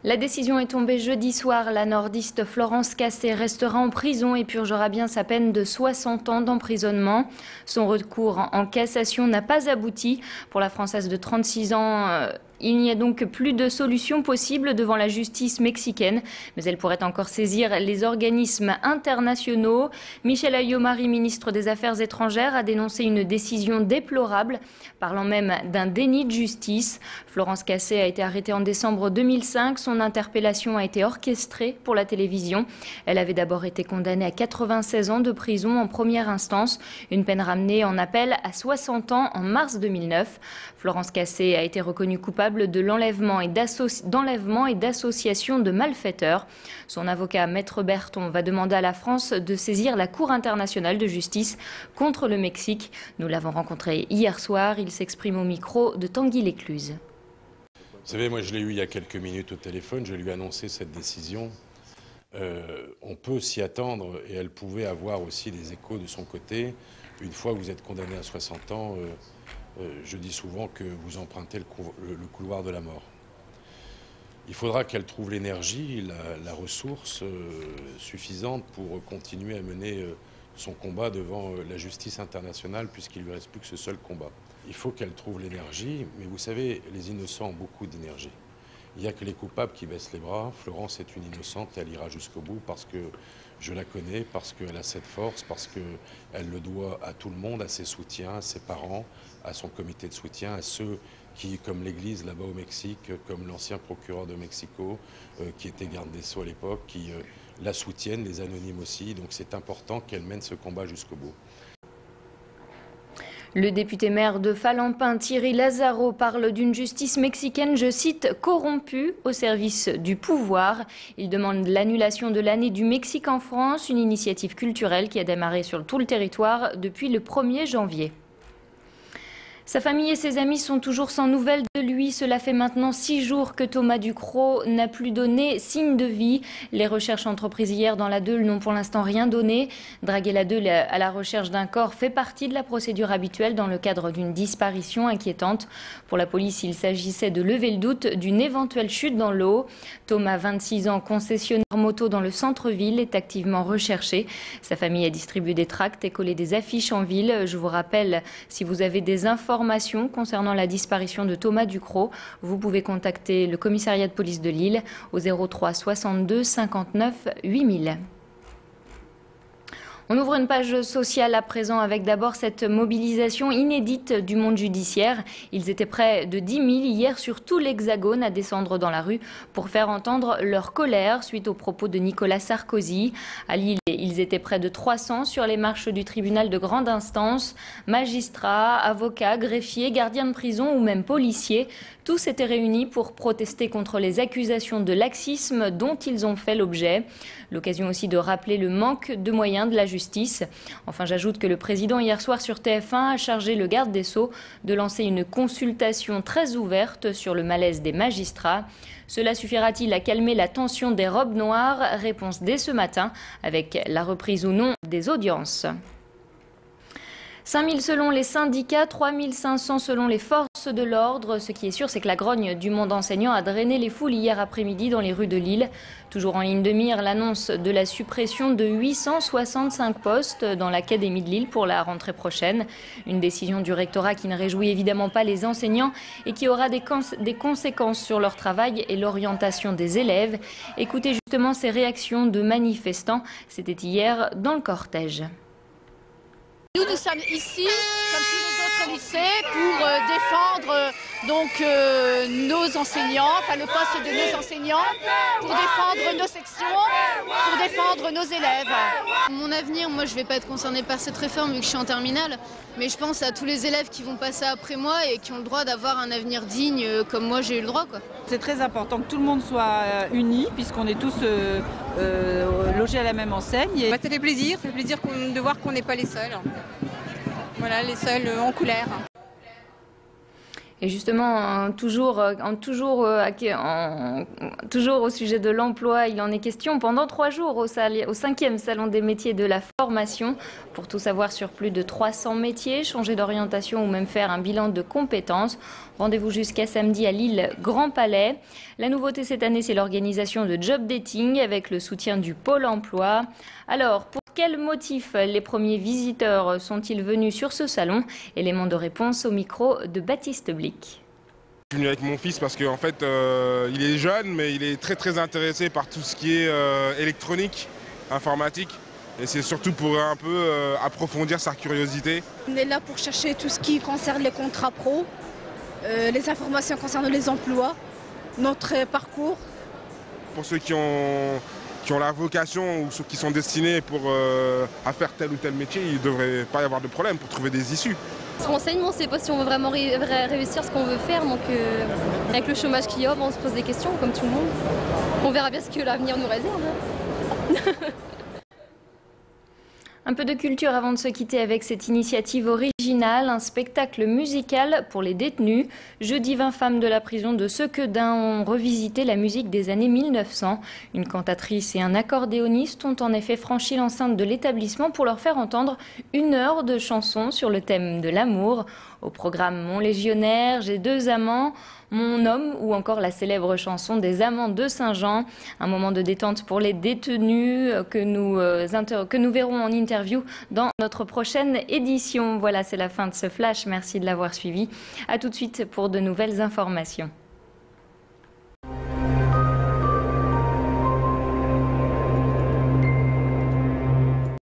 La décision est tombée jeudi soir. La nordiste Florence Cassé restera en prison et purgera bien sa peine de 60 ans d'emprisonnement. Son recours en cassation n'a pas abouti. Pour la Française de 36 ans, il n'y a donc plus de solution possible devant la justice mexicaine, mais elle pourrait encore saisir les organismes internationaux. Michel Alliot-Marie, ministre des Affaires étrangères, a dénoncé une décision déplorable, parlant même d'un déni de justice. Florence Cassé a été arrêtée en décembre 2005. Son interpellation a été orchestrée pour la télévision. Elle avait d'abord été condamnée à 96 ans de prison en première instance, une peine ramenée en appel à 60 ans en mars 2009. Florence Cassé a été reconnue coupable de l'enlèvement et d'association de malfaiteurs. Son avocat, Maître Berton, va demander à la France de saisir la Cour internationale de justice contre le Mexique. Nous l'avons rencontré hier soir. Il s'exprime au micro de Tanguy Lécluse. Vous savez, moi je l'ai eu il y a quelques minutes au téléphone, je lui ai annoncé cette décision. On peut s'y attendre et elle pouvait avoir aussi des échos de son côté. Une fois que vous êtes condamné à 60 ans, je dis souvent que vous empruntez le couloir de la mort. Il faudra qu'elle trouve l'énergie, la ressource suffisante pour continuer à mener son combat devant la justice internationale, puisqu'il ne lui reste plus que ce seul combat. Il faut qu'elle trouve l'énergie, mais vous savez, les innocents ont beaucoup d'énergie. Il n'y a que les coupables qui baissent les bras. Florence est une innocente, elle ira jusqu'au bout parce que je la connais, parce qu'elle a cette force, parce qu'elle le doit à tout le monde, à ses soutiens, à ses parents, à son comité de soutien, à ceux qui, comme l'Église là-bas au Mexique, comme l'ancien procureur de Mexico, qui était garde des Sceaux à l'époque, qui la soutiennent, les anonymes aussi. Donc c'est important qu'elle mène ce combat jusqu'au bout. Le député-maire de Falampin, Thierry Lazaro, parle d'une justice mexicaine, je cite, corrompue au service du pouvoir. Il demande l'annulation de l'année du Mexique en France, une initiative culturelle qui a démarré sur tout le territoire depuis le 1er janvier. Sa famille et ses amis sont toujours sans nouvelles de lui. Cela fait maintenant 6 jours que Thomas Ducrot n'a plus donné signe de vie. Les recherches entreprises hier dans la Deule n'ont pour l'instant rien donné. Draguer la Deule à la recherche d'un corps fait partie de la procédure habituelle dans le cadre d'une disparition inquiétante. Pour la police, il s'agissait de lever le doute d'une éventuelle chute dans l'eau. Thomas, 26 ans, concessionnaire moto dans le centre-ville, est activement recherché. Sa famille a distribué des tracts et collé des affiches en ville. Je vous rappelle, si vous avez des informations concernant la disparition de Thomas Ducrot, vous pouvez contacter le commissariat de police de Lille au 03 62 59 8000. On ouvre une page sociale à présent avec d'abord cette mobilisation inédite du monde judiciaire. Ils étaient près de 10 000 hier sur tout l'Hexagone à descendre dans la rue pour faire entendre leur colère suite aux propos de Nicolas Sarkozy. À Lille, ils étaient près de 300 sur les marches du tribunal de grande instance. Magistrats, avocats, greffiers, gardiens de prison ou même policiers. Tous étaient réunis pour protester contre les accusations de laxisme dont ils ont fait l'objet. L'occasion aussi de rappeler le manque de moyens de la justice. Enfin, j'ajoute que le président hier soir sur TF1 a chargé le garde des Sceaux de lancer une consultation très ouverte sur le malaise des magistrats. Cela suffira-t-il à calmer la tension des robes noires? Réponse dès ce matin avec la reprise ou non des audiences. 5 000 selon les syndicats, 3 500 selon les forces de l'ordre. Ce qui est sûr, c'est que la grogne du monde enseignant a drainé les foules hier après-midi dans les rues de Lille. Toujours en ligne de mire, l'annonce de la suppression de 865 postes dans l'académie de Lille pour la rentrée prochaine. Une décision du rectorat qui ne réjouit évidemment pas les enseignants et qui aura des conséquences sur leur travail et l'orientation des élèves. Écoutez justement ces réactions de manifestants. C'était hier dans le cortège. Nous sommes ici, comme tous les autres lycées, pour défendre nos enseignants, enfin le poste de nos enseignants, pour défendre nos sections, pour défendre nos élèves. Mon avenir, moi je ne vais pas être concernée par cette réforme vu que je suis en terminale, mais je pense à tous les élèves qui vont passer après moi et qui ont le droit d'avoir un avenir digne comme moi j'ai eu le droit, quoi. C'est très important que tout le monde soit uni puisqu'on est tous logés à la même enseigne. Ça fait plaisir de voir qu'on n'est pas les seuls. Voilà, les seuls en colère. Et justement, toujours au sujet de l'emploi, il en est question pendant 3 jours au 5e Salon des métiers de la formation. Pour tout savoir sur plus de 300 métiers, changer d'orientation ou même faire un bilan de compétences. Rendez-vous jusqu'à samedi à Lille Grand Palais. La nouveauté cette année, c'est l'organisation de job dating avec le soutien du Pôle emploi. Alors, pour quel motif les premiers visiteurs sont-ils venus sur ce salon? Élément de réponse au micro de Baptiste Blic. Je suis venu avec mon fils parce qu'en fait, il est jeune, mais il est très intéressé par tout ce qui est électronique, informatique. Et c'est surtout pour un peu approfondir sa curiosité. On est là pour chercher tout ce qui concerne les contrats pro, les informations concernant les emplois, notre parcours. Pour ceux qui ont la vocation ou ceux qui sont destinés à faire tel ou tel métier, il ne devrait pas y avoir de problème pour trouver des issues. On se renseigne, on ne sait pas si on veut vraiment réussir ce qu'on veut faire. Donc avec le chômage qu'il y a, on se pose des questions comme tout le monde. On verra bien ce que l'avenir nous réserve. Un peu de culture avant de se quitter avec cette initiative originale, un spectacle musical pour les détenus. Jeudi, 20 femmes de la prison de Sequedin ont revisité la musique des années 1900. Une cantatrice et un accordéoniste ont en effet franchi l'enceinte de l'établissement pour leur faire entendre 1 heure de chansons sur le thème de l'amour. Au programme Mon légionnaire, J'ai 2 amants, Mon homme ou encore la célèbre chanson des amants de Saint-Jean. Un moment de détente pour les détenus que nous verrons en interview dans notre prochaine édition. Voilà, c'est la fin de ce flash. Merci de l'avoir suivi. À tout de suite pour de nouvelles informations.